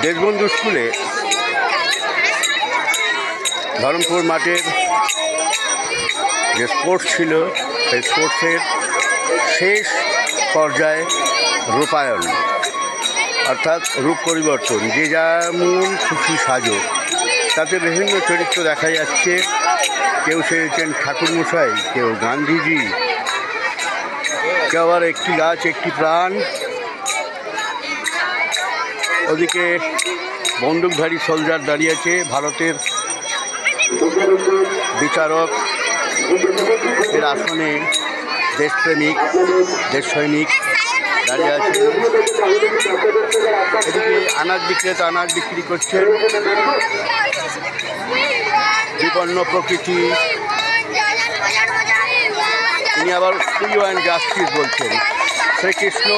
দেশবন্ধু স্কুলে ধরমপুর মাঠের যে স্পোর্টস ছিল সেই স্পোর্টসের শেষ পর্যায়ে রূপায়ণ, অর্থাৎ রূপ পরিবর্তন। যে যেমন খুশি সাজো, তাতে বিভিন্ন চরিত্র দেখা যাচ্ছে। কেউ সেরেছেন ঠাকুরমশাই, কেউ গান্ধীজি, কেউ আবার একটি গাছ একটি প্রাণ। ওদিকে বন্দুকধারী সোলজার দাঁড়িয়ে আছে, ভারতের বিচারক এর আসনে দেশপ্রেমিক দেশ সৈনিক দাঁড়িয়ে আছে। এদিকে আনাজ বিক্রেতা আনাজ বিক্রি করছেন। বিপন্ন প্রকৃতি, তিনি আবার ফ্রি অ্যান্ড জাস্টিস বলছেন। শ্রীকৃষ্ণ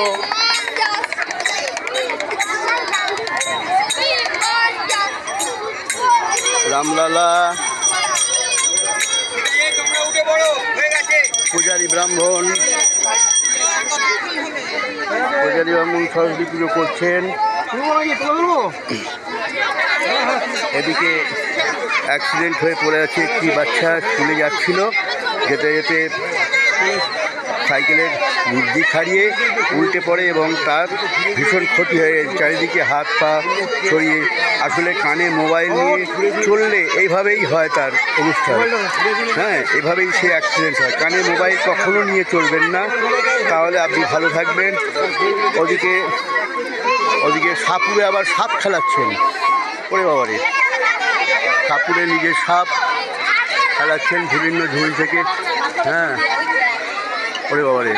রামলালা, পূজারী ব্রাহ্মণ সরস্বতী পুজো করছেন। এদিকে অ্যাক্সিডেন্ট হয়ে পড়ে আছে একটি বাচ্চা, স্কুলে যাচ্ছিল, যেতে যেতে সাইকেলের দিক হারিয়ে উল্টে পড়ে এবং তার ভীষণ ক্ষতি হয়ে চারিদিকে হাত পা ছড়িয়ে। আসলে কানে মোবাইল নিয়ে চললে এইভাবেই হয় তার অনুষ্ঠান, হ্যাঁ, এভাবেই সে অ্যাক্সিডেন্ট হয়। কানে মোবাইল কখনো নিয়ে চলবেন না, তাহলে আপনি ভালো থাকবেন। ওদিকে সাপুরে আবার সাপ খেলাচ্ছেন। ওরে বাবারে, সাপুরে নিজের সাপ খেলাচ্ছেন বিভিন্ন ঝুড়ি থেকে, হ্যাঁ। ওরে বাবারে,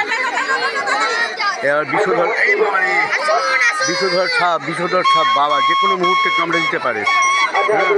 এবার বিষধর সাপ বাবা যে কোনো মুহূর্তে কামড়ে দিতে পারে, হ্যাঁ।